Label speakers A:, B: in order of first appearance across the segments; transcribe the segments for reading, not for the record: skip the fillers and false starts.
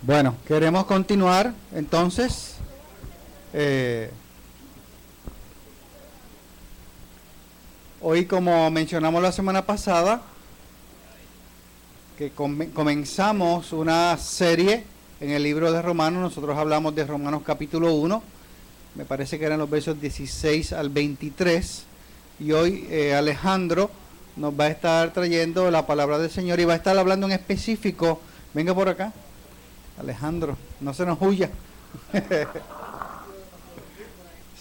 A: Bueno, queremos continuar entonces. Hoy, como mencionamos la semana pasada, que comenzamos una serie en el libro de Romanos. Nosotros hablamos de Romanos capítulo 1, me parece que eran los versos 16 al 23, y hoy Alejandro nos va a estar trayendo la palabra del Señor y va a estar hablando en específico. Venga por acá, Alejandro, no se nos huya.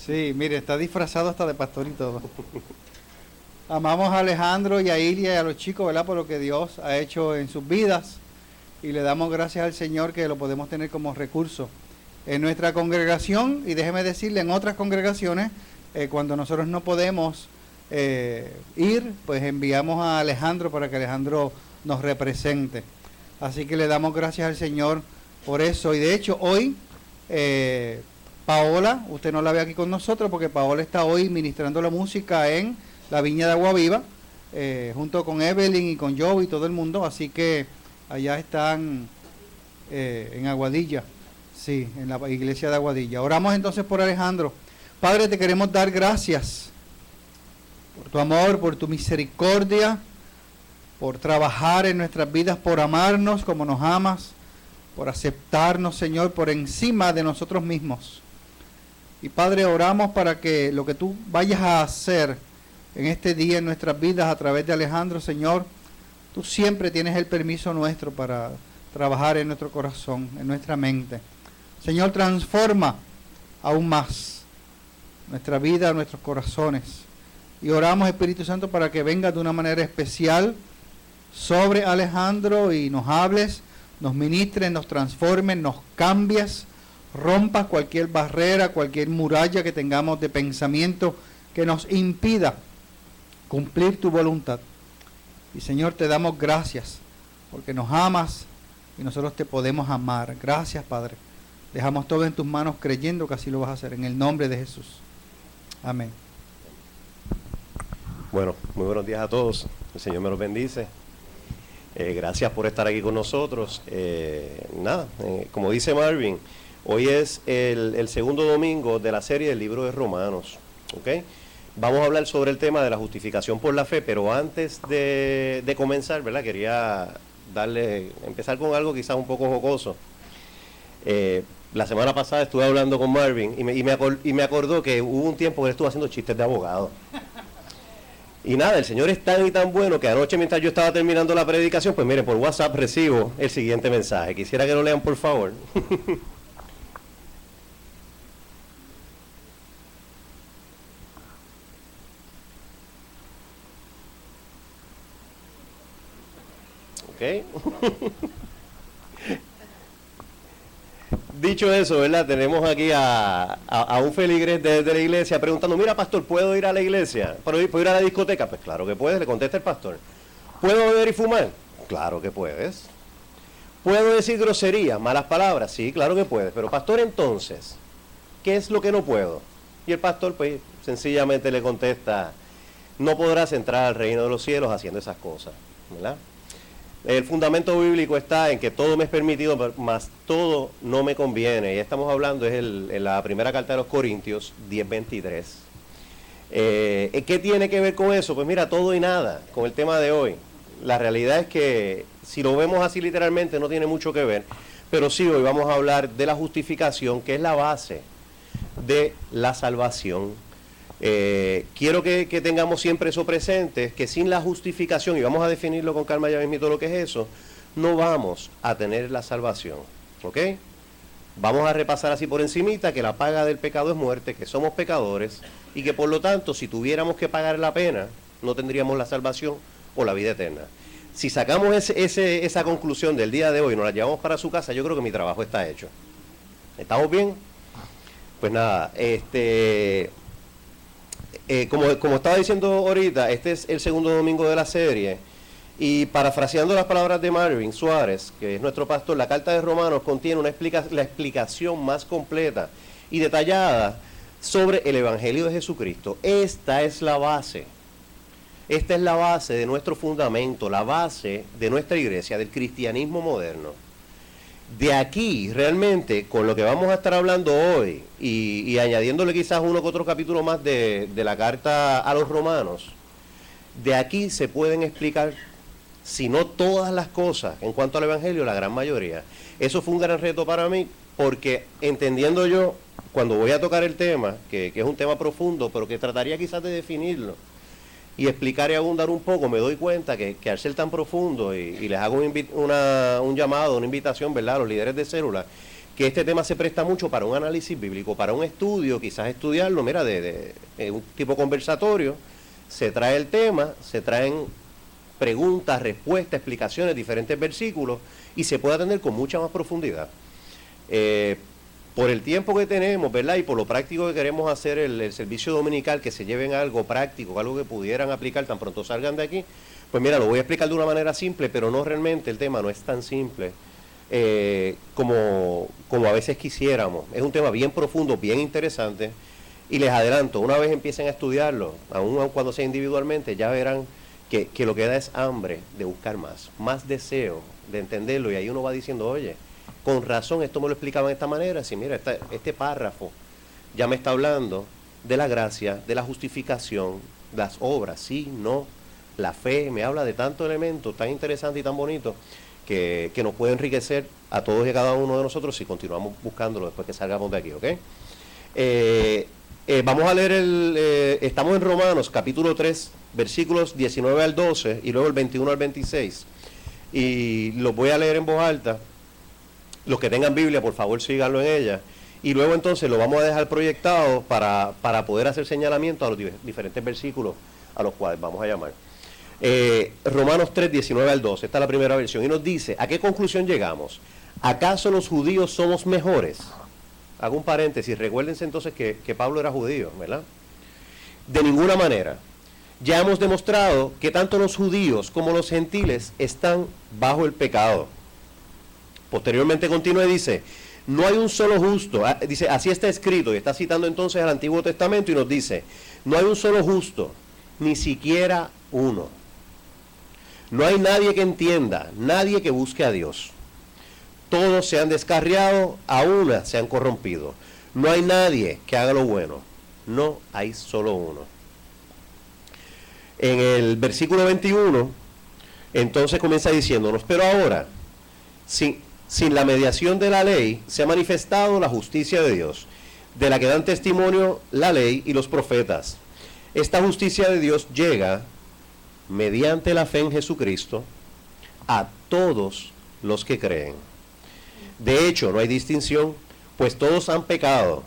A: Sí, mire, está disfrazado hasta de pastor y todo. Amamos a Alejandro y a Ilia y a los chicos, ¿verdad?, por lo que Dios ha hecho en sus vidas, y le damos gracias al Señor que lo podemos tener como recurso en nuestra congregación. Y déjeme decirle, en otras congregaciones, cuando nosotros no podemos ir, pues enviamos a Alejandro para que Alejandro nos represente. Así que le damos gracias al Señor por eso. Y de hecho hoy Paola, usted no la ve aquí con nosotros porque Paola está hoy ministrando la música en la Viña de Agua Viva, junto con Evelyn y con Joe y todo el mundo. Así que allá están en Aguadilla, sí, en la iglesia de Aguadilla. Oramos entonces por Alejandro. Padre, te queremos dar gracias por tu amor, por tu misericordia, por trabajar en nuestras vidas, por amarnos como nos amas, por aceptarnos, Señor, por encima de nosotros mismos. Y Padre, oramos para que lo que tú vayas a hacer en este día en nuestras vidas a través de Alejandro, Señor, tú siempre tienes el permiso nuestro para trabajar en nuestro corazón, en nuestra mente. Señor, transforma aún más nuestra vida, nuestros corazones. Y oramos, Espíritu Santo, para que vengas de una manera especial sobre Alejandro y nos hables, nos ministres, nos transformes, nos cambies, rompas cualquier barrera, cualquier muralla que tengamos de pensamiento que nos impida cumplir tu voluntad. Y Señor, te damos gracias porque nos amas y nosotros te podemos amar. Gracias, Padre. Dejamos todo en tus manos creyendo que así lo vas a hacer, en el nombre de Jesús. Amén.
B: Bueno, muy buenos días a todos. El Señor me los bendice. Gracias por estar aquí con nosotros. Como dice Marvin, hoy es el segundo domingo de la serie del libro de Romanos. ¿Okay? Vamos a hablar sobre el tema de la justificación por la fe, pero antes de comenzar, ¿verdad?, quería empezar con algo quizás un poco jocoso. La semana pasada estuve hablando con Marvin y me acordó que hubo un tiempo que él estuvo haciendo chistes de abogado. Y nada, el Señor es tan y tan bueno que anoche, mientras yo estaba terminando la predicación, pues miren, por WhatsApp recibo el siguiente mensaje. Quisiera que lo lean, por favor. Dicho eso, ¿verdad? Tenemos aquí a un feligrés de la iglesia preguntando: mira, pastor, ¿puedo ir a la iglesia? ¿Puedo ir a la discoteca? Pues claro que puedes, le contesta el pastor. ¿Puedo beber y fumar? Claro que puedes. ¿Puedo decir groserías, malas palabras? Sí, claro que puedes. Pero pastor, entonces, ¿qué es lo que no puedo? Y el pastor, pues, sencillamente le contesta: no podrás entrar al reino de los cielos haciendo esas cosas, ¿verdad? El fundamento bíblico está en que todo me es permitido, mas todo no me conviene. Y estamos hablando, en la primera carta de los Corintios 10:23. ¿Qué tiene que ver con eso? Pues mira, todo y nada con el tema de hoy. La realidad es que si lo vemos así literalmente no tiene mucho que ver, pero sí, hoy vamos a hablar de la justificación, que es la base de la salvación. Quiero que tengamos siempre eso presente, que sin la justificación, y vamos a definirlo con calma ya mismito lo que es eso, no vamos a tener la salvación, ¿ok? Vamos a repasar así por encimita que la paga del pecado es muerte, que somos pecadores, y que por lo tanto, si tuviéramos que pagar la pena, no tendríamos la salvación o la vida eterna. Si sacamos esa conclusión del día de hoy y nos la llevamos para su casa, yo creo que mi trabajo está hecho. ¿Estamos bien? Pues nada, como estaba diciendo ahorita, este es el segundo domingo de la serie, y parafraseando las palabras de Marvin Suárez, que es nuestro pastor, la carta de Romanos contiene la explicación más completa y detallada sobre el Evangelio de Jesucristo. Esta es la base de nuestro fundamento, la base de nuestra iglesia, del cristianismo moderno. De aquí, realmente, con lo que vamos a estar hablando hoy y añadiéndole quizás uno que otro capítulo más de la carta a los romanos, de aquí se pueden explicar, si no todas las cosas, en cuanto al Evangelio, la gran mayoría. Eso fue un gran reto para mí, porque entendiendo yo, cuando voy a tocar el tema, que es un tema profundo, pero que trataría quizás de definirlo, y explicar y abundar un poco, me doy cuenta que al ser tan profundo, y les hago un llamado, una invitación, ¿verdad?, a los líderes de célula, que este tema se presta mucho para un análisis bíblico, para un estudio, quizás estudiarlo, mira, de un tipo conversatorio, se trae el tema, se traen preguntas, respuestas, explicaciones, diferentes versículos, y se puede atender con mucha más profundidad. Por el tiempo que tenemos, ¿verdad? Y por lo práctico que queremos hacer el servicio dominical, que se lleven algo práctico, algo que pudieran aplicar tan pronto salgan de aquí, pues mira, lo voy a explicar de una manera simple, pero no realmente, el tema no es tan simple como a veces quisiéramos. Es un tema bien profundo, bien interesante, y les adelanto, una vez empiecen a estudiarlo, aun cuando sea individualmente, ya verán que lo que da es hambre de buscar más deseo de entenderlo, y ahí uno va diciendo, oye, con razón, esto me lo explicaba de esta manera. Si mira, este párrafo ya me está hablando de la gracia, de la justificación, las obras, sí, no, la fe, me habla de tantos elementos tan interesantes y tan bonitos que nos puede enriquecer a todos y a cada uno de nosotros si continuamos buscándolo después que salgamos de aquí, ¿ok? Vamos a leer estamos en Romanos, capítulo 3, versículos 19 al 12 y luego el 21 al 26. Y los voy a leer en voz alta. Los que tengan Biblia, por favor, síganlo en ella. Y luego entonces lo vamos a dejar proyectado para poder hacer señalamiento a los diferentes versículos a los cuales vamos a llamar. Romanos 3, 19 al 12, esta es la primera versión. Y nos dice, ¿a qué conclusión llegamos? ¿Acaso los judíos somos mejores? Hago un paréntesis, recuérdense entonces que Pablo era judío, ¿verdad? De ninguna manera. Ya hemos demostrado que tanto los judíos como los gentiles están bajo el pecado. Posteriormente continúa y dice, no hay un solo justo, dice, así está escrito, y está citando entonces al Antiguo Testamento y nos dice, no hay un solo justo, ni siquiera uno. No hay nadie que entienda, nadie que busque a Dios. Todos se han descarriado, a una se han corrompido. No hay nadie que haga lo bueno, no hay solo uno. En el versículo 21, entonces comienza diciéndonos, pero ahora, sin la mediación de la ley, se ha manifestado la justicia de Dios, de la que dan testimonio la ley y los profetas. Esta justicia de Dios llega, mediante la fe en Jesucristo, a todos los que creen. De hecho, no hay distinción, pues todos han pecado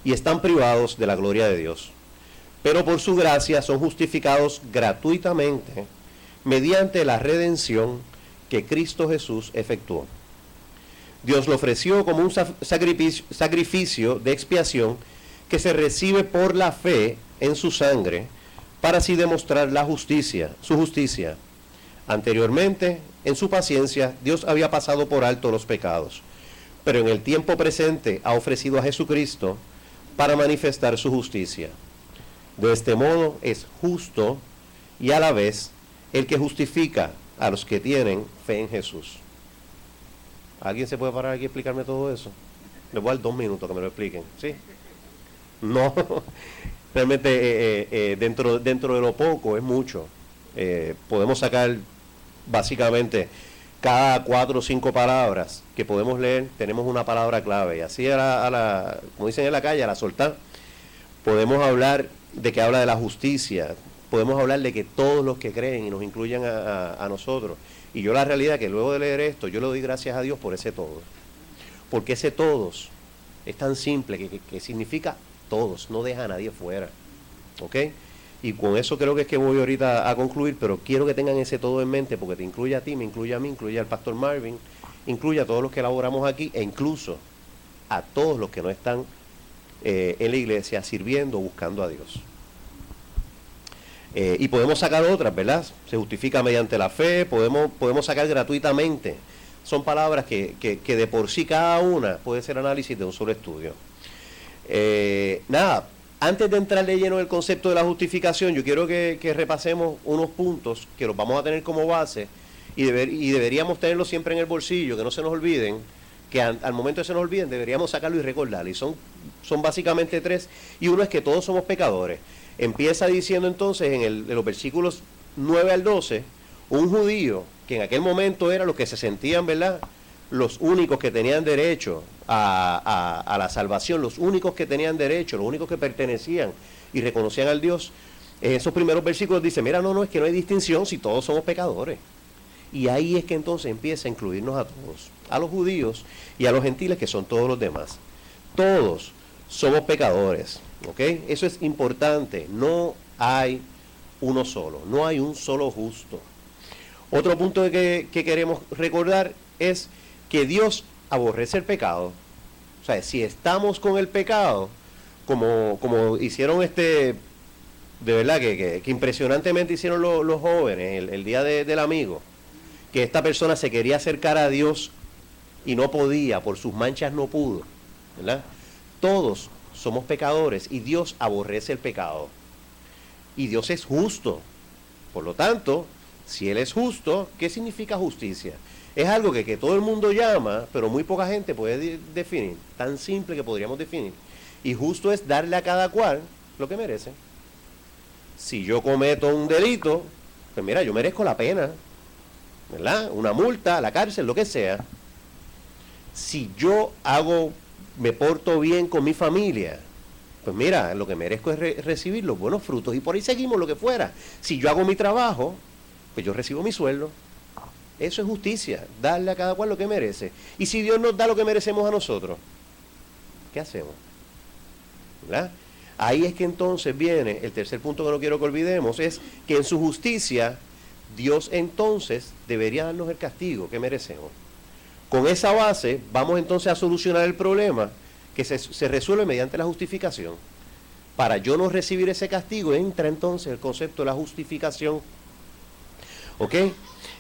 B: y están privados de la gloria de Dios. Pero por su gracia son justificados gratuitamente, mediante la redención que Cristo Jesús efectuó. Dios lo ofreció como un sacrificio de expiación que se recibe por la fe en su sangre, para así demostrar su justicia. Anteriormente, en su paciencia, Dios había pasado por alto los pecados, pero en el tiempo presente ha ofrecido a Jesucristo para manifestar su justicia. De este modo es justo y a la vez el que justifica a los que tienen fe en Jesús. ¿Alguien se puede parar aquí y explicarme todo eso? Les voy a dar 2 minutos que me lo expliquen. ¿Sí? No, realmente dentro de lo poco es mucho. Podemos sacar básicamente cada 4 o 5 palabras que podemos leer, tenemos una palabra clave. Y así como dicen en la calle, a la soltar, podemos hablar de que habla de la justicia, podemos hablar de que todos los que creen y nos incluyan a nosotros. Y yo la realidad que luego de leer esto, yo le doy gracias a Dios por ese todos. Porque ese todos es tan simple que significa todos, no deja a nadie fuera. ¿Ok? Y con eso creo que es que voy ahorita a concluir, pero quiero que tengan ese todo en mente porque te incluye a ti, me incluye a mí, incluye al pastor Marvin, incluye a todos los que elaboramos aquí e incluso a todos los que no están en la iglesia sirviendo, buscando a Dios. Y podemos sacar otras, ¿verdad? Se justifica mediante la fe, podemos sacar gratuitamente. Son palabras que de por sí cada una puede ser análisis de un solo estudio. Nada, antes de entrar de lleno en el concepto de la justificación, yo quiero que repasemos unos puntos que los vamos a tener como base y deberíamos tenerlos siempre en el bolsillo, que no se nos olviden, que al momento de se nos olviden deberíamos sacarlo y recordarlo. Y son básicamente tres. Y uno es que todos somos pecadores. Empieza diciendo entonces en los versículos 9 al 12, un judío que en aquel momento era los que se sentían, ¿verdad?, los únicos que tenían derecho a la salvación, los únicos que tenían derecho, los únicos que pertenecían y reconocían al Dios. En esos primeros versículos dice, mira, no, es que no hay distinción si todos somos pecadores. Y ahí es que entonces empieza a incluirnos a todos, a los judíos y a los gentiles, que son todos los demás. Todos somos pecadores, ¿ok? Eso es importante, no hay uno solo, no hay un solo justo. Otro punto que queremos recordar es que Dios aborrece el pecado. O sea, si estamos con el pecado, como hicieron de verdad que impresionantemente hicieron los jóvenes el día del amigo, que esta persona se quería acercar a Dios y no podía, por sus manchas no pudo, ¿verdad? Todos somos pecadores y Dios aborrece el pecado. Y Dios es justo. Por lo tanto, si Él es justo, ¿qué significa justicia? Es algo que todo el mundo llama, pero muy poca gente puede definir. Tan simple que podríamos definir. Y justo es darle a cada cual lo que merece. Si yo cometo un delito, pues mira, yo merezco la pena, ¿verdad? Una multa, la cárcel, lo que sea. Si yo me porto bien con mi familia, pues mira, lo que merezco es recibir los buenos frutos. Y por ahí seguimos lo que fuera. Si yo hago mi trabajo, pues yo recibo mi sueldo. Eso es justicia, darle a cada cual lo que merece. Y si Dios nos da lo que merecemos a nosotros, ¿qué hacemos? ¿Verdad? Ahí es que entonces viene el tercer punto que no quiero que olvidemos, es que en su justicia Dios entonces debería darnos el castigo que merecemos. Con esa base vamos entonces a solucionar el problema que se resuelve mediante la justificación. Para yo no recibir ese castigo entra entonces el concepto de la justificación. ¿Ok?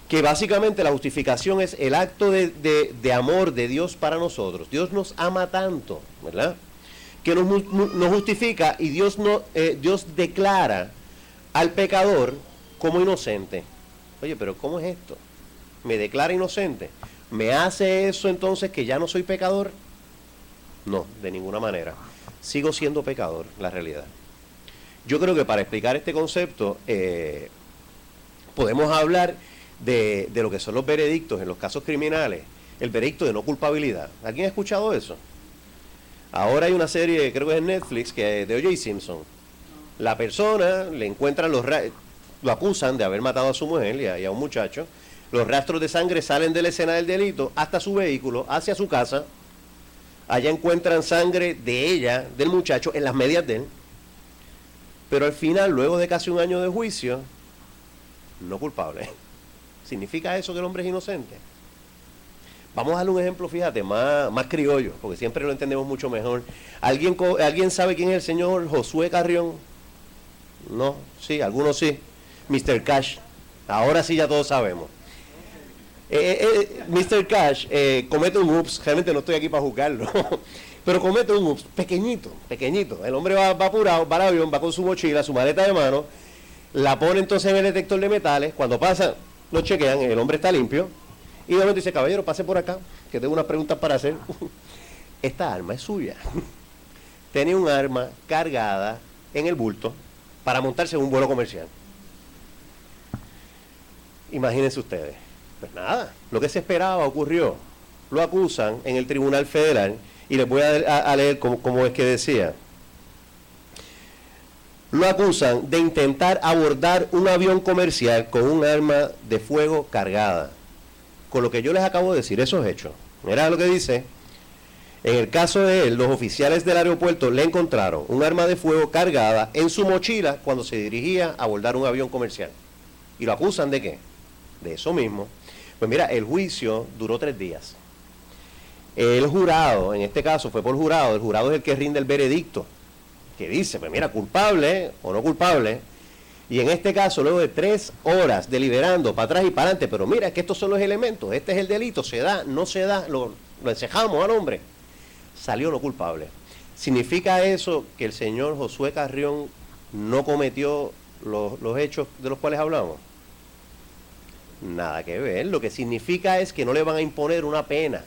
B: Que básicamente la justificación es el acto de amor de Dios para nosotros. Dios nos ama tanto, ¿verdad?, que nos justifica y Dios declara al pecador como inocente. Oye, pero ¿cómo es esto? ¿Me declara inocente? ¿Me hace eso entonces que ya no soy pecador? No, de ninguna manera. Sigo siendo pecador, la realidad. Yo creo que para explicar este concepto podemos hablar de lo que son los veredictos en los casos criminales. El veredicto de no culpabilidad. ¿Alguien ha escuchado eso? Ahora hay una serie, creo que es en Netflix, que es de O.J. Simpson. La persona, le encuentran lo acusan de haber matado a su mujer y a un muchacho. Los rastros de sangre salen de la escena del delito hasta su vehículo, hacia su casa. Allá encuentran sangre de ella, del muchacho, en las medias de él. Pero al final, luego de casi un año de juicio, no culpable. ¿Significa eso que el hombre es inocente? Vamos a darle un ejemplo, fíjate, más criollo, porque siempre lo entendemos mucho mejor. ¿Alguien sabe quién es el señor Josué Carrión? No, sí, algunos sí. Mr. Cash. Ahora sí ya todos sabemos. Mr. Cash comete un ups, realmente no estoy aquí para juzgarlo, pero comete un ups pequeñito. El hombre va apurado, va al avión, va con su mochila, su maleta de mano, la pone entonces en el detector de metales. Cuando pasa, lo chequean, el hombre está limpio. Y de momento dice, caballero, pase por acá, que tengo unas preguntas para hacer. Esta arma es suya. Tenía un arma cargada en el bulto para montarse en un vuelo comercial. Imagínense ustedes. Pues nada, lo que se esperaba ocurrió. Lo acusan en el Tribunal Federal y les voy a leer cómo es que decía. Lo acusan de intentar abordar un avión comercial con un arma de fuego cargada. Con lo que yo les acabo de decir, eso es hecho. Mira lo que dice. En el caso de él, los oficiales del aeropuerto le encontraron un arma de fuego cargada en su mochila cuando se dirigía a abordar un avión comercial. ¿Y lo acusan de qué? De eso mismo. Pues mira, el juicio duró 3 días. El jurado, en este caso fue por jurado, el jurado es el que rinde el veredicto, que dice, pues mira, culpable o no culpable. Y en este caso, luego de 3 horas deliberando para atrás y para adelante, pero mira, es que estos son los elementos, este es el delito, se da, no se da, lo encejamos al hombre. Salió no culpable. ¿Significa eso que el señor Josué Carrión no cometió los hechos de los cuales hablamos? Nada que ver. Lo que significa es que no le van a imponer una pena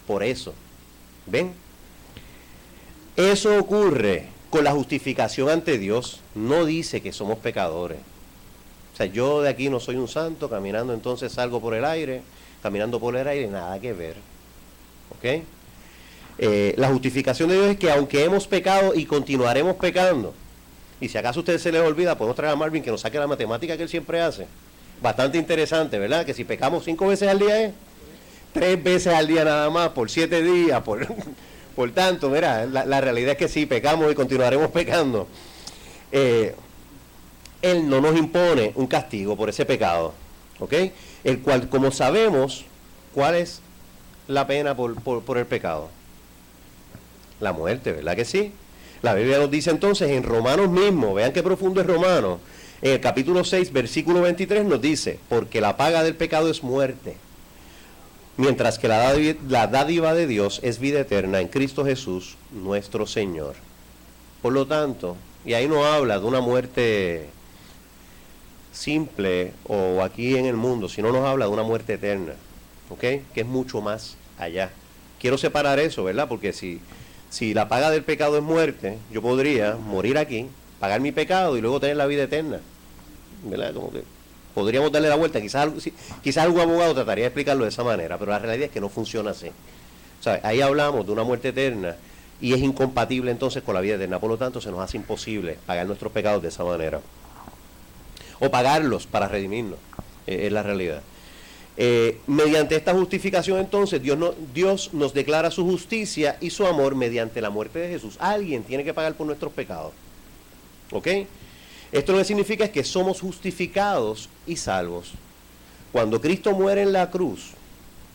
B: por eso. ¿Ven? Eso ocurre con la justificación ante Dios. No dice que somos pecadores. O sea, yo de aquí no soy un santo, caminando entonces salgo por el aire, caminando por el aire, nada que ver. ¿Ok? La justificación de Dios es que aunque hemos pecado y continuaremos pecando, y si acaso a ustedes se les olvida, podemos traer a Marvin que nos saque la matemática que él siempre hace. Bastante interesante, ¿verdad? Que si pecamos 5 veces al día es 3 veces al día nada más, por 7 días, por tanto, mira, la realidad es que sí, pecamos y continuaremos pecando. Él no nos impone un castigo por ese pecado, ¿ok? El cual, como sabemos, ¿cuál es la pena por el pecado? La muerte, ¿verdad que sí? La Biblia nos dice entonces en Romanos mismo, vean qué profundo es Romanos, en el capítulo 6, versículo 23 nos dice, porque la paga del pecado es muerte, mientras que la dádiva de Dios es vida eterna en Cristo Jesús, nuestro Señor. Por lo tanto, y ahí no habla de una muerte simple o aquí en el mundo, sino nos habla de una muerte eterna, ¿ok? Que es mucho más allá. Quiero separar eso, ¿verdad? Porque si la paga del pecado es muerte, yo podría morir aquí, pagar mi pecado y luego tener la vida eterna, ¿verdad? Como que podríamos darle la vuelta. Quizás algún abogado trataría de explicarlo de esa manera, pero la realidad es que no funciona así. O sea, ahí hablamos de una muerte eterna y es incompatible entonces con la vida eterna. Por lo tanto, se nos hace imposible pagar nuestros pecados de esa manera. O pagarlos para redimirnos, es la realidad. Mediante esta justificación entonces Dios nos declara su justicia y su amor mediante la muerte de Jesús. Alguien tiene que pagar por nuestros pecados. ¿Ok? Esto lo que significa es que somos justificados y salvos. Cuando Cristo muere en la cruz,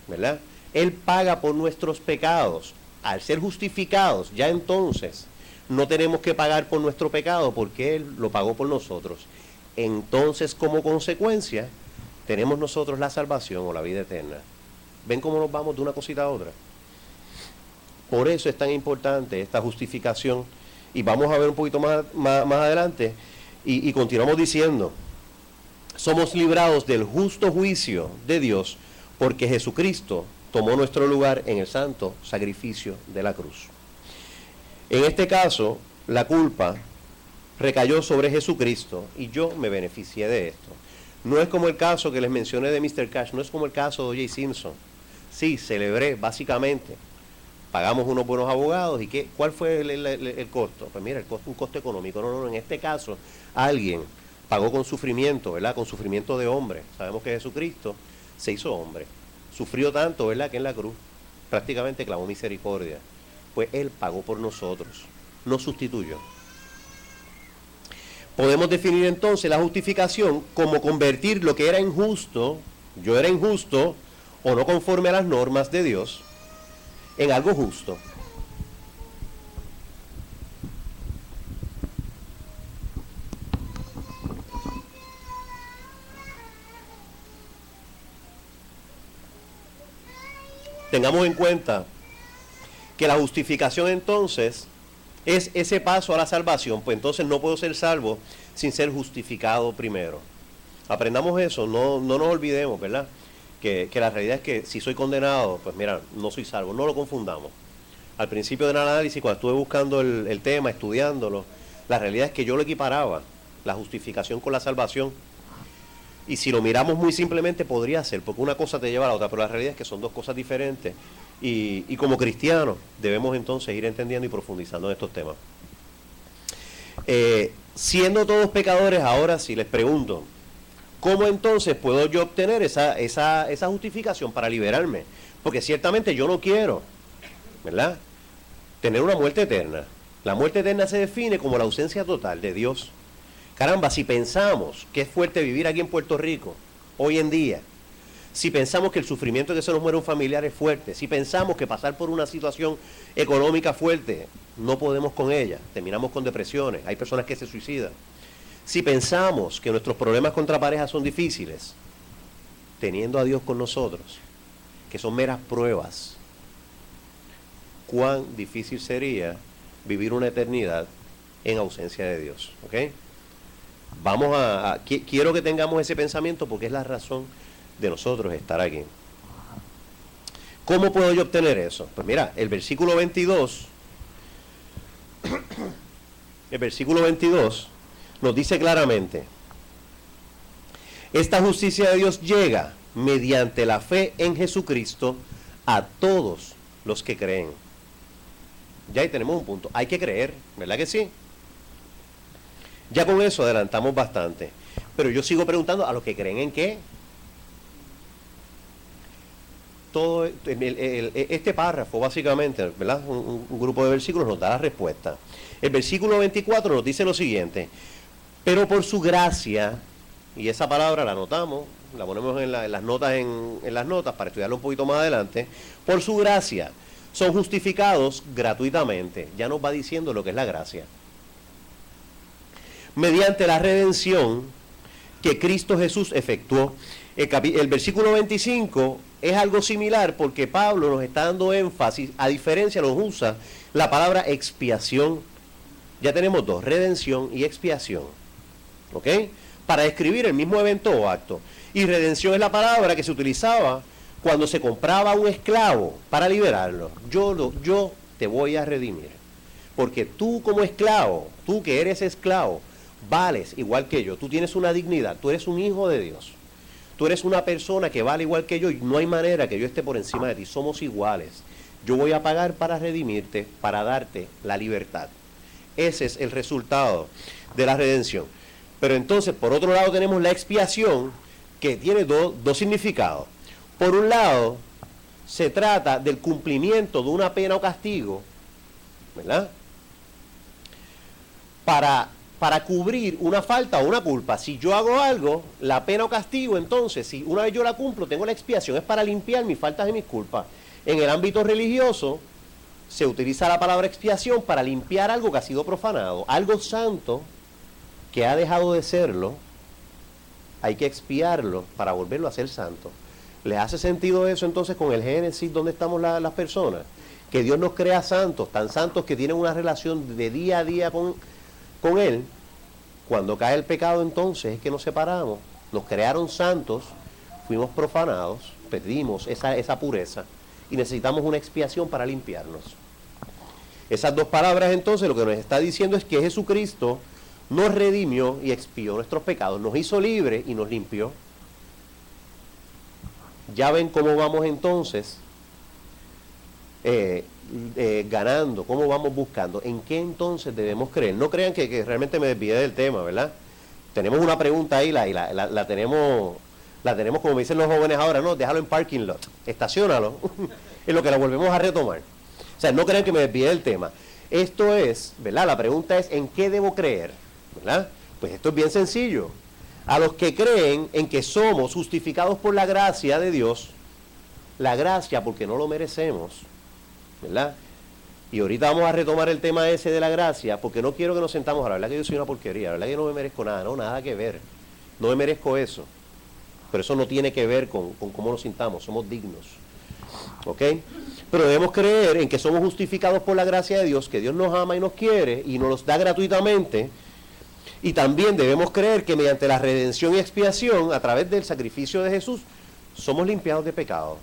B: ¿verdad? Él paga por nuestros pecados. Al ser justificados, ya entonces no tenemos que pagar por nuestro pecado porque Él lo pagó por nosotros. Entonces, como consecuencia, tenemos nosotros la salvación o la vida eterna. ¿Ven cómo nos vamos de una cosita a otra? Por eso es tan importante esta justificación. Y vamos a ver un poquito más adelante. Y continuamos diciendo, somos librados del justo juicio de Dios porque Jesucristo tomó nuestro lugar en el santo sacrificio de la cruz. En este caso, la culpa recayó sobre Jesucristo y yo me beneficié de esto. No es como el caso que les mencioné de Mr. Cash, no es como el caso de O.J. Simpson. Sí, celebré básicamente, pagamos unos buenos abogados y ¿cuál fue el costo? Pues mira, un costo económico. No, en este caso alguien pagó con sufrimiento, ¿verdad? Con sufrimiento de hombre. Sabemos que Jesucristo se hizo hombre, sufrió tanto, ¿verdad? Que en la cruz prácticamente clamó misericordia. Pues Él pagó por nosotros, nos sustituyó. Podemos definir entonces la justificación como convertir lo que era injusto, yo era injusto o no conforme a las normas de Dios, en algo justo. Tengamos en cuenta que la justificación entonces es ese paso a la salvación, pues entonces no puedo ser salvo sin ser justificado primero. Aprendamos eso, no nos olvidemos, ¿verdad? Que la realidad es que si soy condenado, pues mira, no soy salvo, no lo confundamos. Al principio del análisis, cuando estuve buscando el tema, estudiándolo, la realidad es que yo lo equiparaba, la justificación con la salvación. Y si lo miramos muy simplemente podría ser, porque una cosa te lleva a la otra, pero la realidad es que son dos cosas diferentes. Y como cristianos debemos entonces ir entendiendo y profundizando en estos temas. Siendo todos pecadores, ahora sí les pregunto, ¿cómo entonces puedo yo obtener esa justificación para liberarme? Porque ciertamente yo no quiero, ¿verdad?, tener una muerte eterna. La muerte eterna se define como la ausencia total de Dios. Caramba, si pensamos que es fuerte vivir aquí en Puerto Rico, hoy en día, si pensamos que el sufrimiento de que se nos muere un familiar es fuerte, si pensamos que pasar por una situación económica fuerte, no podemos con ella, terminamos con depresiones, hay personas que se suicidan. Si pensamos que nuestros problemas contra pareja son difíciles, teniendo a Dios con nosotros, que son meras pruebas, cuán difícil sería vivir una eternidad en ausencia de Dios, ¿ok? Quiero que tengamos ese pensamiento porque es la razón de nosotros estar aquí. ¿Cómo puedo yo obtener eso? Pues mira, el versículo 22 nos dice claramente: esta justicia de Dios llega mediante la fe en Jesucristo a todos los que creen. Ya ahí tenemos un punto. Hay que creer, ¿verdad que sí? Ya con eso adelantamos bastante. Pero yo sigo preguntando, ¿a los que creen en qué? Todo este párrafo, básicamente, ¿verdad? Un grupo de versículos nos da la respuesta. El versículo 24 nos dice lo siguiente: pero por su gracia, y esa palabra la anotamos, la ponemos en las notas en las notas para estudiarlo un poquito más adelante. Por su gracia son justificados gratuitamente. Ya nos va diciendo lo que es la gracia. Mediante la redención que Cristo Jesús efectuó. El versículo 25 es algo similar porque Pablo nos está dando énfasis, a diferencia nos usa la palabra expiación. Ya tenemos dos, redención y expiación, ¿ok? Para describir el mismo evento o acto. Y redención es la palabra que se utilizaba cuando se compraba un esclavo para liberarlo. Yo te voy a redimir, porque tú como esclavo, tú que eres esclavo, vales igual que yo, tú tienes una dignidad, tú eres un hijo de Dios. Tú eres una persona que vale igual que yo y no hay manera que yo esté por encima de ti. Somos iguales. Yo voy a pagar para redimirte, para darte la libertad. Ese es el resultado de la redención. Pero entonces, por otro lado, tenemos la expiación, que tiene dos significados. Por un lado, se trata del cumplimiento de una pena o castigo, ¿verdad? Para cubrir una falta o una culpa. Si yo hago algo, la pena o castigo, entonces, si una vez yo la cumplo, tengo la expiación, es para limpiar mis faltas y mis culpas. En el ámbito religioso, se utiliza la palabra expiación para limpiar algo que ha sido profanado, algo santo que ha dejado de serlo, hay que expiarlo para volverlo a ser santo. ¿Les hace sentido eso entonces con el Génesis donde estamos las personas? Que Dios nos crea santos, tan santos que tienen una relación de día a día con Él. Cuando cae el pecado, entonces es que nos separamos. Nos crearon santos, fuimos profanados, perdimos esa pureza y necesitamos una expiación para limpiarnos. Esas dos palabras entonces lo que nos está diciendo es que Jesucristo nos redimió y expió nuestros pecados, nos hizo libres y nos limpió. Ya ven cómo vamos entonces ganando, cómo vamos buscando, en qué entonces debemos creer. No crean que realmente me desvíe del tema, ¿verdad? Tenemos una pregunta ahí, la tenemos como me dicen los jóvenes ahora, no, déjalo en parking lot, estaciónalo, en lo que la volvemos a retomar. O sea, no crean que me desvíe del tema. Esto es, ¿verdad? La pregunta es, ¿en qué debo creer? ¿Verdad? Pues esto es bien sencillo. A los que creen en que somos justificados por la gracia de Dios, la gracia porque no lo merecemos, ¿verdad? Y ahorita vamos a retomar el tema ese de la gracia, porque no quiero que nos sentamos ahora, la verdad que yo soy una porquería, la verdad que yo no me merezco nada, no, nada que ver, no me merezco eso, pero eso no tiene que ver con cómo nos sintamos, somos dignos, ¿ok? Pero debemos creer en que somos justificados por la gracia de Dios, que Dios nos ama y nos quiere y nos los da gratuitamente. Y también debemos creer que mediante la redención y expiación, a través del sacrificio de Jesús, somos limpiados de pecado.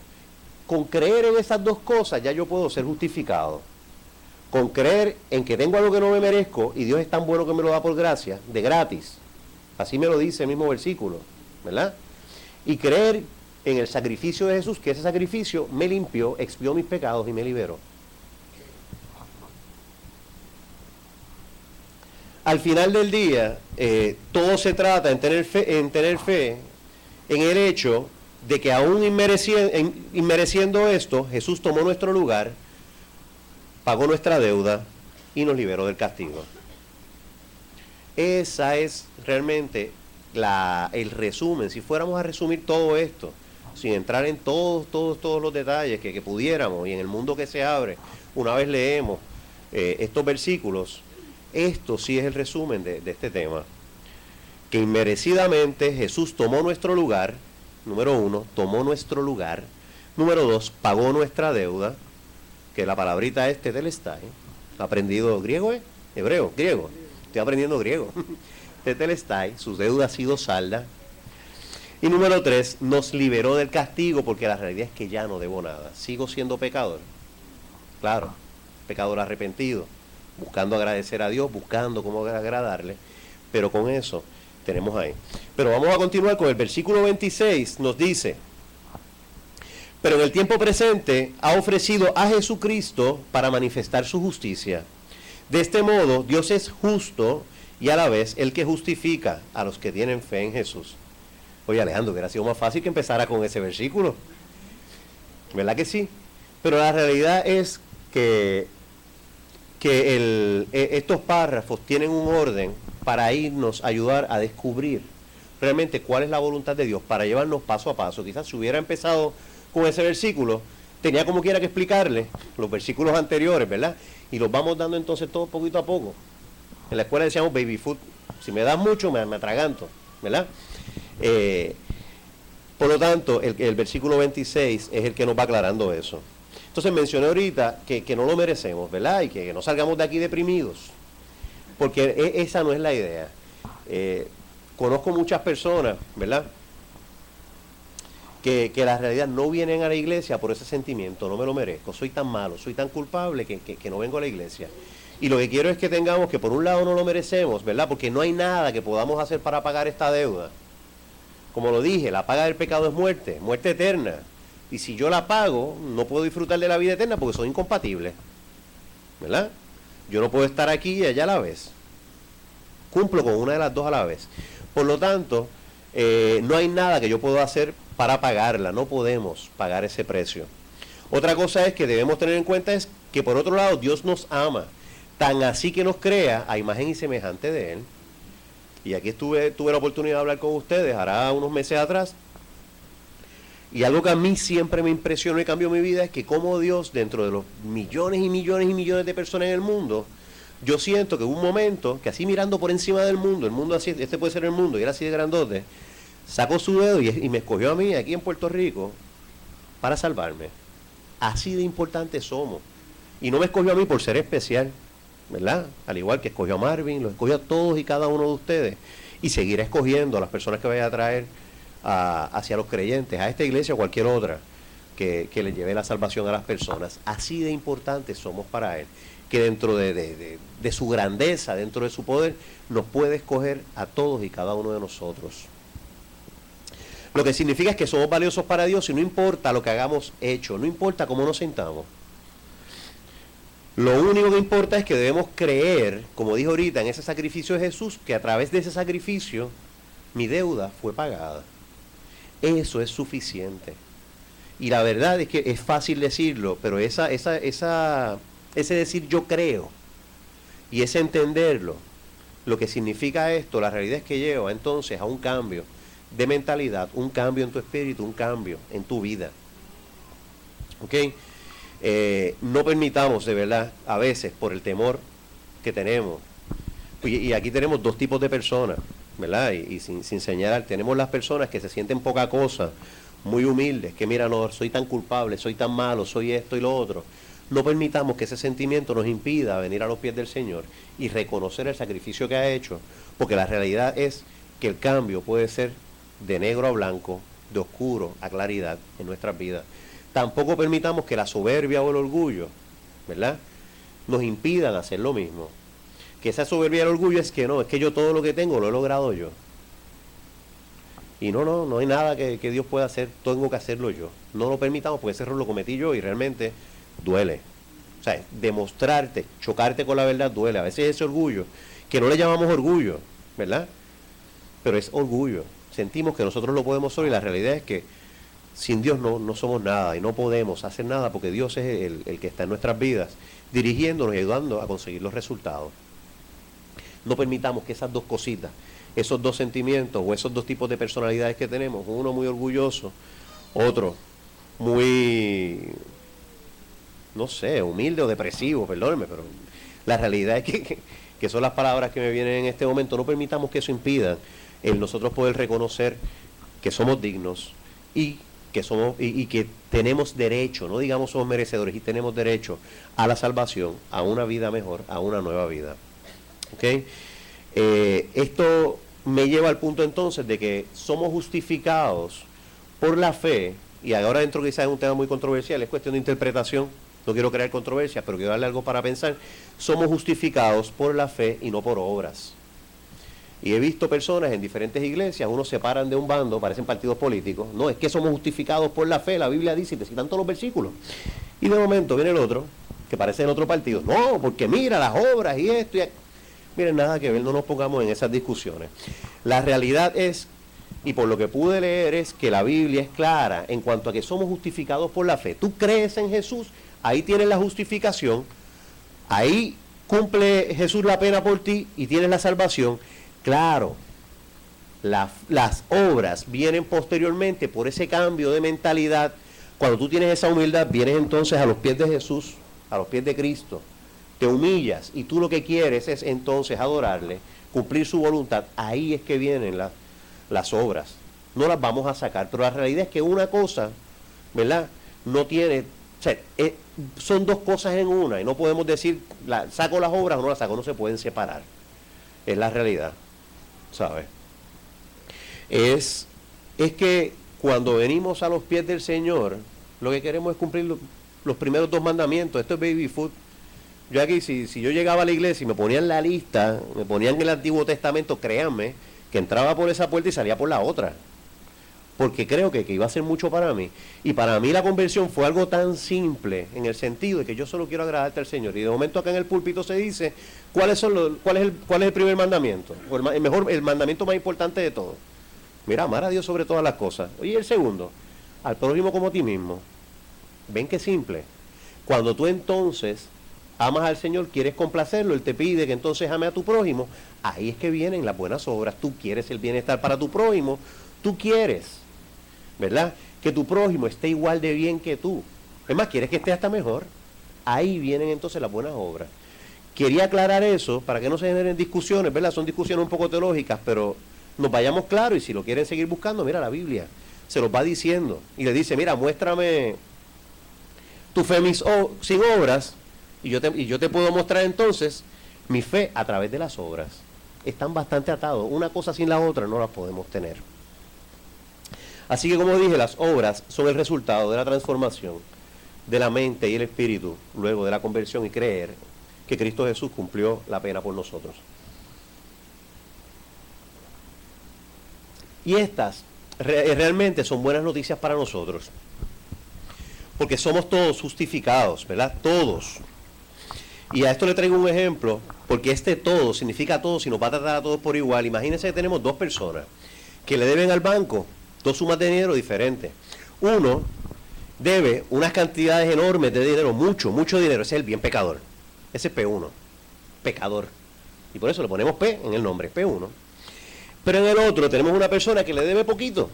B: Con creer en esas dos cosas ya yo puedo ser justificado. Con creer en que tengo algo que no me merezco y Dios es tan bueno que me lo da por gracia, de gratis. Así me lo dice el mismo versículo, ¿verdad? Y creer en el sacrificio de Jesús, que ese sacrificio me limpió, expió mis pecados y me liberó. Al final del día, todo se trata en tener fe en el hecho de que aún inmereciendo esto, Jesús tomó nuestro lugar, pagó nuestra deuda y nos liberó del castigo. Esa es realmente el resumen. Si fuéramos a resumir todo esto, sin entrar en todos los detalles que pudiéramos, y en el mundo que se abre, una vez leemos estos versículos, esto sí es el resumen de este tema. Que inmerecidamente Jesús tomó nuestro lugar, número 1, tomó nuestro lugar, número 2, pagó nuestra deuda, que la palabrita es tetelestai. ¿Ha aprendido griego, hebreo, griego? Estoy aprendiendo griego. Tetelestai, su deuda ha sido salda. Y número 3, nos liberó del castigo, porque la realidad es que ya no debo nada. Sigo siendo pecador. Claro, pecador arrepentido, buscando agradecer a Dios, buscando cómo agradarle, pero con eso tenemos ahí. Pero vamos a continuar con el versículo 26, nos dice: pero en el tiempo presente ha ofrecido a Jesucristo para manifestar su justicia. De este modo, Dios es justo y a la vez el que justifica a los que tienen fe en Jesús. Oye, Alejandro, hubiera sido más fácil que empezara con ese versículo. ¿Verdad que sí? Pero la realidad es que estos párrafos tienen un orden para irnos a ayudar a descubrir realmente cuál es la voluntad de Dios, para llevarnos paso a paso. Quizás si hubiera empezado con ese versículo, tenía como quiera que explicarle los versículos anteriores, ¿verdad? Y los vamos dando entonces todo poquito a poco. En la escuela decíamos baby food. Si me das mucho, me atraganto, ¿verdad? Por lo tanto, el versículo 26 es el que nos va aclarando eso. Entonces mencioné ahorita que no lo merecemos, ¿verdad? Y que no salgamos de aquí deprimidos, porque esa no es la idea. Conozco muchas personas, ¿verdad?, que la realidad no vienen a la iglesia por ese sentimiento: no me lo merezco, soy tan malo, soy tan culpable que no vengo a la iglesia. Y lo que quiero es que tengamos que, por un lado, no lo merecemos, ¿verdad?, porque no hay nada que podamos hacer para pagar esta deuda. Como lo dije, la paga del pecado es muerte, muerte eterna. Y si yo la pago, no puedo disfrutar de la vida eterna porque soy incompatible, ¿verdad? Yo no puedo estar aquí y allá a la vez. Cumplo con una de las dos a la vez. Por lo tanto, no hay nada que yo pueda hacer para pagarla. No podemos pagar ese precio. Otra cosa es que debemos tener en cuenta es que, por otro lado, Dios nos ama, tan así que nos crea a imagen y semejante de Él. Y aquí tuve la oportunidad de hablar con ustedes hará unos meses atrás. Y algo que a mí siempre me impresionó y cambió mi vida es que como Dios, dentro de los millones y millones y millones de personas en el mundo, yo siento que hubo un momento que, así mirando por encima del mundo, el mundo así, este puede ser el mundo, y era así de grandote, sacó su dedo y me escogió a mí aquí en Puerto Rico para salvarme. Así de importantes somos. Y no me escogió a mí por ser especial, ¿verdad? Al igual que escogió a Marvin, los escogió a todos y cada uno de ustedes. Y seguirá escogiendo a las personas que vaya a traer hacia los creyentes, a esta iglesia o cualquier otra que le lleve la salvación a las personas. Así de importantes somos para Él, que dentro de su grandeza, dentro de su poder, nos puede escoger a todos y cada uno de nosotros. Lo que significa es que somos valiosos para Dios y no importa lo que hagamos hecho, no importa cómo nos sintamos. Lo único que importa es que debemos creer, como dijo ahorita, en ese sacrificio de Jesús, que a través de ese sacrificio mi deuda fue pagada. Eso es suficiente. Y la verdad es que es fácil decirlo, pero ese decir yo creo y ese entenderlo, lo que significa esto, la realidad es que lleva entonces a un cambio de mentalidad, un cambio en tu espíritu, un cambio en tu vida. ¿Ok? No permitamos, de verdad, a veces por el temor que tenemos, y aquí tenemos dos tipos de personas, ¿verdad? Y sin señalar, tenemos las personas que se sienten poca cosa, muy humildes, que mira, no, soy tan culpable, soy tan malo, soy esto y lo otro. No permitamos que ese sentimiento nos impida venir a los pies del Señor y reconocer el sacrificio que ha hecho, porque la realidad es que el cambio puede ser de negro a blanco, de oscuro a claridad en nuestras vidas. Tampoco permitamos que la soberbia o el orgullo, ¿verdad?, nos impidan hacer lo mismo. Que esa soberbia y el orgullo es que no, es que yo todo lo que tengo lo he logrado yo. Y no hay nada que Dios pueda hacer, tengo que hacerlo yo. No lo permitamos porque ese error lo cometí yo y realmente duele. O sea, demostrarte, chocarte con la verdad duele. A veces ese orgullo, que no le llamamos orgullo, ¿verdad?, pero es orgullo. Sentimos que nosotros lo podemos solo y la realidad es que sin Dios no somos nada y no podemos hacer nada porque Dios es el que está en nuestras vidas, dirigiéndonos y ayudando a conseguir los resultados. No permitamos que esas dos cositas, esos dos sentimientos o esos dos tipos de personalidades que tenemos, uno muy orgulloso, otro muy, no sé, humilde o depresivo, perdónenme, pero la realidad es que son las palabras que me vienen en este momento. No permitamos que eso impida el nosotros poder reconocer que somos dignos y que somos y que tenemos derecho, no digamos somos merecedores, y tenemos derecho a la salvación, a una vida mejor, a una nueva vida. ¿Ok? Esto me lleva al punto entonces de que somos justificados por la fe, y ahora dentro quizás es un tema muy controversial, es cuestión de interpretación, no quiero crear controversia, pero quiero darle algo para pensar. Somos justificados por la fe y no por obras. Y he visto personas en diferentes iglesias, unos se paran de un bando, parecen partidos políticos. No, es que somos justificados por la fe, la Biblia dice, y te citan todos los versículos. Y de momento viene el otro, que parece en otro partido. No, porque mira las obras y esto y aquello. Miren, nada que ver, no nos pongamos en esas discusiones. La realidad es, y por lo que pude leer, es que la Biblia es clara en cuanto a que somos justificados por la fe. Tú crees en Jesús, ahí tienes la justificación, ahí cumple Jesús la pena por ti y tienes la salvación. Claro, las obras vienen posteriormente por ese cambio de mentalidad. Cuando tú tienes esa humildad, vienes entonces a los pies de Jesús, a los pies de Cristo, te humillas y tú lo que quieres es entonces adorarle, cumplir su voluntad. Ahí es que vienen las obras. No las vamos a sacar, pero la realidad es que una cosa, ¿verdad? No tiene, o sea, son dos cosas en una y no podemos decir, saco las obras o no las saco, no se pueden separar. Es la realidad, ¿sabes? Es que cuando venimos a los pies del Señor, lo que queremos es cumplir los primeros dos mandamientos. Esto es baby food. Yo aquí, si yo llegaba a la iglesia y me ponían la lista, me ponían el Antiguo Testamento, créanme, que entraba por esa puerta y salía por la otra. Porque creo que iba a ser mucho para mí. Y para mí la conversión fue algo tan simple, en el sentido de que yo solo quiero agradarte al Señor. Y de momento acá en el púlpito se dice, ¿cuál es el primer mandamiento? O el mandamiento más importante de todos. Mira, amar a Dios sobre todas las cosas. Oye, el segundo, al prójimo como a ti mismo. Ven qué simple. Cuando tú entonces amas al Señor, quieres complacerlo, Él te pide que entonces ame a tu prójimo, ahí es que vienen las buenas obras. Tú quieres el bienestar para tu prójimo, tú quieres, ¿verdad?, que tu prójimo esté igual de bien que tú. Es más, quieres que esté hasta mejor. Ahí vienen entonces las buenas obras. Quería aclarar eso para que no se generen discusiones, ¿verdad? Son discusiones un poco teológicas, pero nos vayamos claros, y si lo quieren seguir buscando, mira la Biblia, se los va diciendo, y le dice, mira, muéstrame tu fe sin obras, y yo te puedo mostrar entonces mi fe a través de las obras. Están bastante atados, una cosa sin la otra no las podemos tener. Así que, como dije, las obras son el resultado de la transformación de la mente y el espíritu, luego de la conversión y creer que Cristo Jesús cumplió la pena por nosotros. Y estas realmente son buenas noticias para nosotros, porque somos todos justificados, ¿verdad? Todos. Y a esto le traigo un ejemplo, porque este todo significa todo, si nos va a tratar a todos por igual. Imagínense que tenemos dos personas que le deben al banco dos sumas de dinero diferentes. Uno debe unas cantidades enormes de dinero, mucho dinero, ese es el bien pecador. Ese es P1, pecador. Y por eso le ponemos P en el nombre, P1. Pero en el otro tenemos una persona que le debe poquito.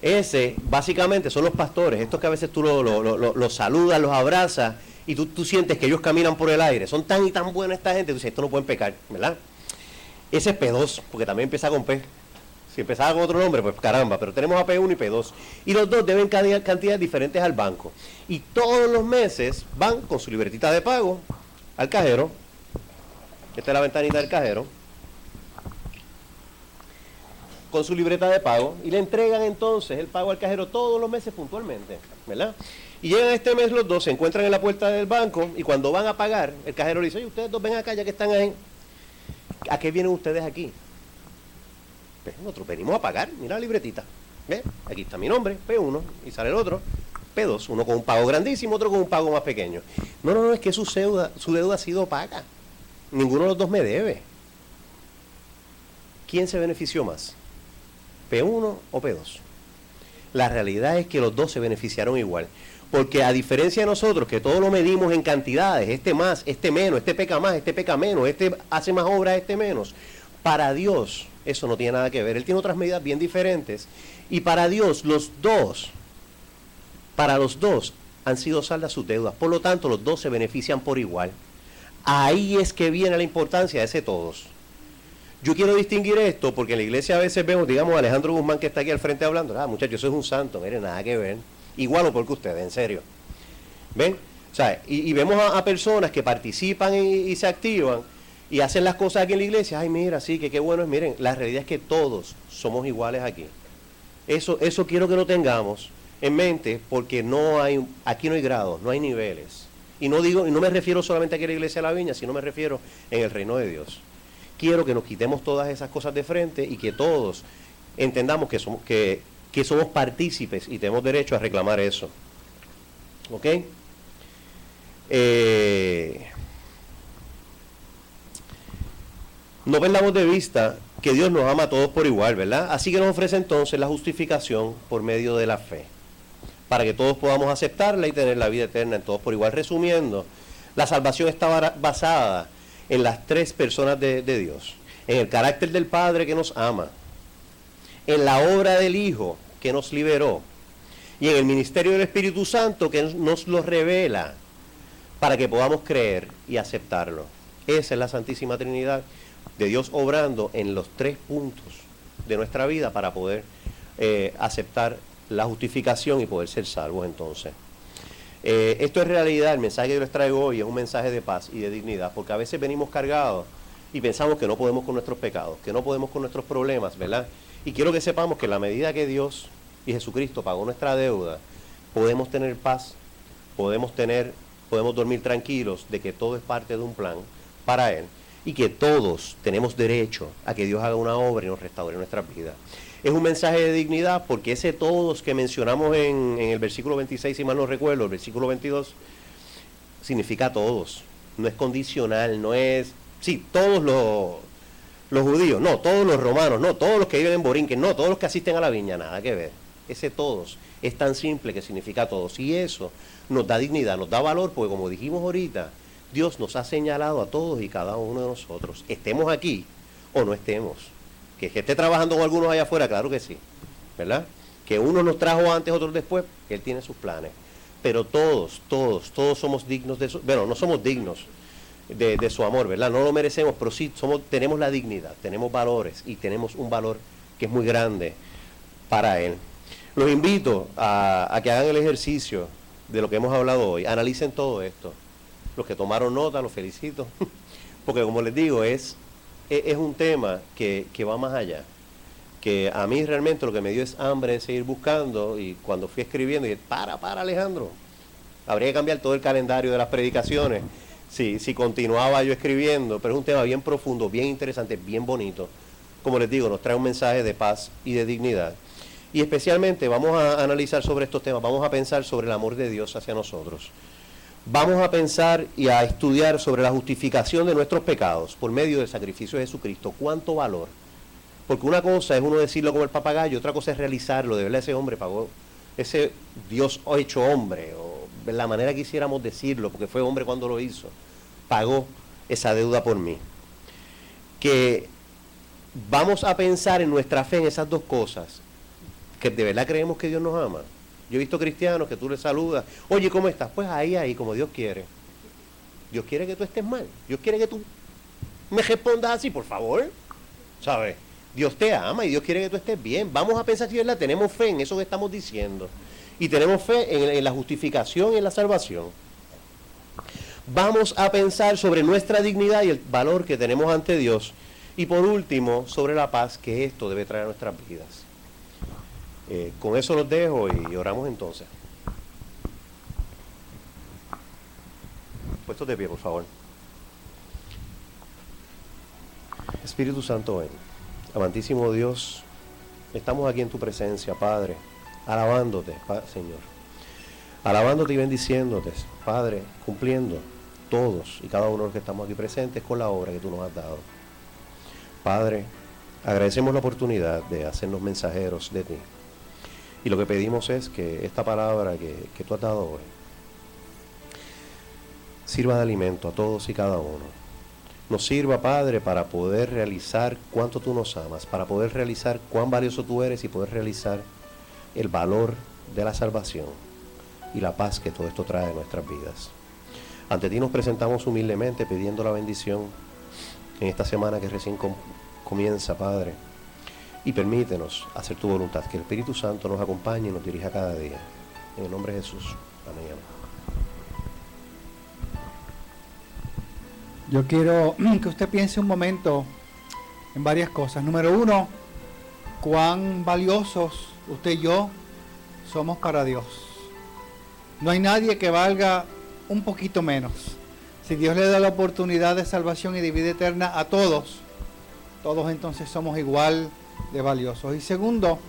B: Ese, básicamente, son los pastores, estos que a veces tú los saludas, los abrazas, y tú sientes que ellos caminan por el aire. Son tan y tan buenos esta gente, tú dices, esto no pueden pecar, ¿verdad? Ese es P2, porque también empieza con P. Si empezaba con otro nombre, pues caramba, pero tenemos a P1 y P2. Y los dos deben cantidades diferentes al banco. Y todos los meses van con su libretita de pago al cajero. Esta es la ventanita del cajero. Con su libreta de pago, y le entregan entonces el pago al cajero todos los meses puntualmente, ¿verdad? Y llegan este mes los dos, se encuentran en la puerta del banco, y cuando van a pagar, el cajero le dice, oye, ustedes dos ven acá ya que están ahí, ¿a qué vienen ustedes aquí? Pues nosotros venimos a pagar, mira la libretita, ¿ves? Aquí está mi nombre, P1, y sale el otro, P2, uno con un pago grandísimo, otro con un pago más pequeño. No, es que su deuda ha sido paga, ninguno de los dos me debe. ¿Quién se benefició más? ¿P1 o P2? La realidad es que los dos se beneficiaron igual, porque a diferencia de nosotros, que todo lo medimos en cantidades, este más, este menos, este peca más, este peca menos, este hace más obras, este menos, para Dios eso no tiene nada que ver. Él tiene otras medidas bien diferentes, y para Dios para los dos han sido saldas sus deudas, por lo tanto los dos se benefician por igual. Ahí es que viene la importancia de ese todos. Yo quiero distinguir esto porque en la iglesia a veces vemos, digamos, a Alejandro Guzmán, que está aquí al frente hablando, muchachos, eso es un santo, mire, nada que ver, igual o peor que ustedes, en serio. ¿Ven? O sea, y vemos a personas que participan y se activan, y hacen las cosas aquí en la iglesia, ay mira, sí, que qué bueno es, miren, la realidad es que todos somos iguales aquí. Eso quiero que lo tengamos en mente, porque aquí no hay grados, no hay niveles. Y no me refiero solamente aquí a la iglesia de la Viña, sino me refiero en el reino de Dios. Quiero que nos quitemos todas esas cosas de frente y que todos entendamos que somos partícipes y tenemos derecho a reclamar eso. ¿Ok? No perdamos de vista que Dios nos ama a todos por igual, ¿verdad? Así que nos ofrece entonces la justificación por medio de la fe, para que todos podamos aceptarla y tener la vida eterna en todos por igual. Resumiendo, la salvación está basada en las tres personas de Dios: en el carácter del Padre que nos ama, en la obra del Hijo que nos liberó y en el ministerio del Espíritu Santo que nos lo revela para que podamos creer y aceptarlo. Esa es la Santísima Trinidad de Dios obrando en los tres puntos de nuestra vida para poder aceptar la justificación y poder ser salvos entonces. Esto es realidad. El mensaje que yo les traigo hoy es un mensaje de paz y de dignidad, porque a veces venimos cargados y pensamos que no podemos con nuestros pecados, que no podemos con nuestros problemas, ¿verdad? Y quiero que sepamos que en la medida que Dios y Jesucristo pagó nuestra deuda, podemos tener paz, podemos dormir tranquilos de que todo es parte de un plan para Él y que todos tenemos derecho a que Dios haga una obra y nos restaure nuestras vidas. Es un mensaje de dignidad porque ese todos que mencionamos en el versículo 26, si mal no recuerdo, el versículo 22, significa todos, no es condicional, no es, sí, todos los judíos, no, todos los romanos, no, todos los que viven en Borinquen, no, todos los que asisten a la viña, nada que ver. Ese todos es tan simple que significa todos, y eso nos da dignidad, nos da valor, porque como dijimos ahorita, Dios nos ha señalado a todos y cada uno de nosotros, estemos aquí o no estemos. Que esté trabajando con algunos allá afuera, claro que sí, ¿verdad? Que uno nos trajo antes, otros después, Él tiene sus planes. Pero todos somos dignos de su, bueno, no somos dignos de su amor, ¿verdad? No lo merecemos, pero sí tenemos la dignidad, tenemos valores y tenemos un valor que es muy grande para Él. Los invito a que hagan el ejercicio de lo que hemos hablado hoy, analicen todo esto. Los que tomaron nota, los felicito, porque como les digo, es un tema que va más allá, que a mí realmente lo que me dio es hambre de seguir buscando, y cuando fui escribiendo dije, para Alejandro, habría que cambiar todo el calendario de las predicaciones si continuaba yo escribiendo, pero es un tema bien profundo, bien interesante, bien bonito. Como les digo, nos trae un mensaje de paz y de dignidad, y especialmente vamos a analizar sobre estos temas, vamos a pensar sobre el amor de Dios hacia nosotros. Vamos a pensar y a estudiar sobre la justificación de nuestros pecados por medio del sacrificio de Jesucristo. ¿Cuánto valor? Porque una cosa es uno decirlo como el papagayo, otra cosa es realizarlo. De verdad ese hombre pagó, ese Dios hecho hombre, o de la manera que quisiéramos decirlo, porque fue hombre cuando lo hizo, pagó esa deuda por mí. Que vamos a pensar en nuestra fe en esas dos cosas, que de verdad creemos que Dios nos ama. Yo he visto cristianos que tú les saludas, oye, ¿cómo estás? Pues ahí, como Dios quiere. Dios quiere que tú estés mal. Dios quiere que tú me respondas así, por favor. ¿Sabes? Dios te ama y Dios quiere que tú estés bien. Vamos a pensar si ¿verdad? Tenemos fe en eso que estamos diciendo. Y tenemos fe en la justificación y en la salvación. Vamos a pensar sobre nuestra dignidad y el valor que tenemos ante Dios. Y por último, sobre la paz que esto debe traer a nuestras vidas. Con eso los dejo y oramos entonces. Puestos de pie, por favor. Espíritu Santo, ven. Amantísimo Dios, estamos aquí en tu presencia, Padre, alabándote, Señor. Alabándote y bendiciéndote, Padre, cumpliendo todos y cada uno de los que estamos aquí presentes con la obra que tú nos has dado. Padre, agradecemos la oportunidad de hacernos mensajeros de ti. Y lo que pedimos es que esta palabra que tú has dado hoy sirva de alimento a todos y cada uno. Nos sirva, Padre, para poder realizar cuánto tú nos amas, para poder realizar cuán valioso tú eres y poder realizar el valor de la salvación y la paz que todo esto trae a nuestras vidas. Ante ti nos presentamos humildemente pidiendo la bendición en esta semana que recién comienza, Padre. Y permítenos hacer tu voluntad, que el Espíritu Santo nos acompañe y nos dirija cada día. En el nombre de Jesús. Amén.
A: Yo quiero que usted piense un momento en varias cosas. Número uno, cuán valiosos usted y yo somos para Dios. No hay nadie que valga un poquito menos. Si Dios le da la oportunidad de salvación y de vida eterna a todos, todos entonces somos igual de valiosos. Y segundo,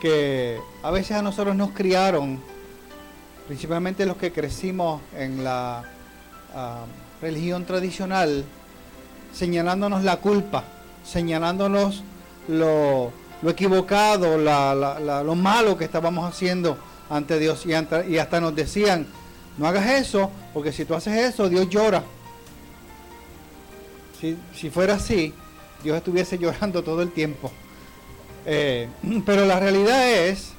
A: que a veces a nosotros nos criaron, principalmente los que crecimos en la religión tradicional, señalándonos la culpa, señalándonos lo equivocado, lo malo que estábamos haciendo ante Dios, y hasta nos decían, no hagas eso, porque si tú haces eso, Dios llora. Si fuera así, Dios estuviese llorando todo el tiempo. Pero la realidad es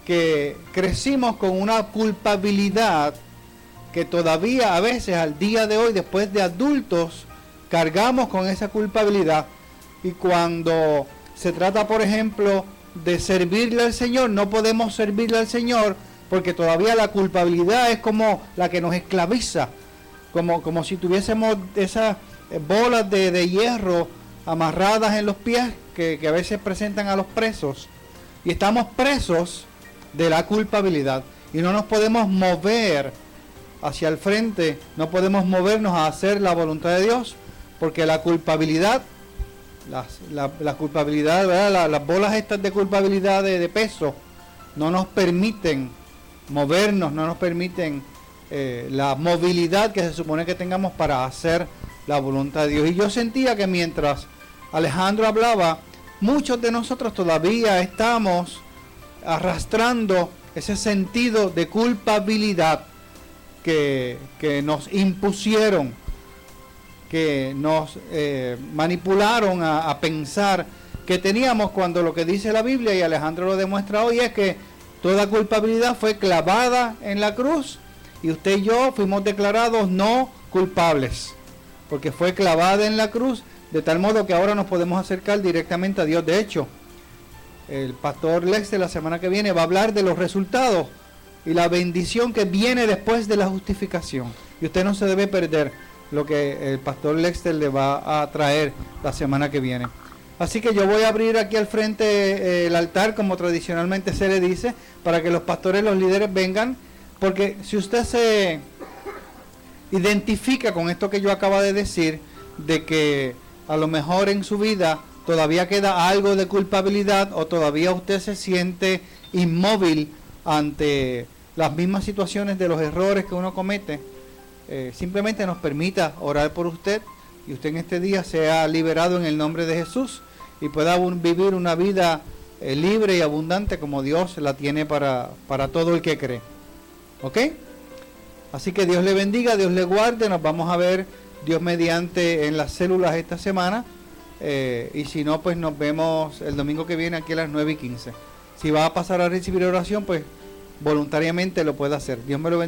A: que crecimos con una culpabilidad que todavía a veces al día de hoy, después de adultos, cargamos con esa culpabilidad. Y cuando se trata, por ejemplo, de servirle al Señor, no podemos servirle al Señor porque todavía la culpabilidad es como la que nos esclaviza, como si tuviésemos esas bolas de hierro amarradas en los pies que a veces presentan a los presos, y estamos presos de la culpabilidad y no nos podemos mover hacia el frente, no podemos movernos a hacer la voluntad de Dios, porque la culpabilidad, la culpabilidad, ¿verdad? Las bolas estas de culpabilidad de peso no nos permiten movernos, no nos permiten la movilidad que se supone que tengamos para hacer la voluntad de Dios. Y yo sentía que mientras Alejandro hablaba, muchos de nosotros todavía estamos arrastrando ese sentido de culpabilidad que nos impusieron, que nos manipularon a pensar que teníamos, cuando lo que dice la Biblia, y Alejandro lo demuestra hoy, es que toda culpabilidad fue clavada en la cruz y usted y yo fuimos declarados no culpables, porque fue clavada en la cruz, de tal modo que ahora nos podemos acercar directamente a Dios. De hecho, el pastor Lexter la semana que viene va a hablar de los resultados y la bendición que viene después de la justificación. Y usted no se debe perder lo que el pastor Lexter le va a traer la semana que viene. Así que yo voy a abrir aquí al frente el altar, como tradicionalmente se le dice, para que los pastores, los líderes vengan, porque si usted se identifica con esto que yo acabo de decir, de que a lo mejor en su vida todavía queda algo de culpabilidad, o todavía usted se siente inmóvil ante las mismas situaciones de los errores que uno comete, simplemente nos permita orar por usted, y usted en este día sea liberado en el nombre de Jesús y pueda vivir una vida libre y abundante como Dios la tiene para todo el que cree. ¿Ok? Así que Dios le bendiga, Dios le guarde. Nos vamos a ver, Dios mediante, en las células esta semana. Y si no, pues nos vemos el domingo que viene aquí a las 9:15. Si va a pasar a recibir oración, pues voluntariamente lo puede hacer. Dios me lo bendiga.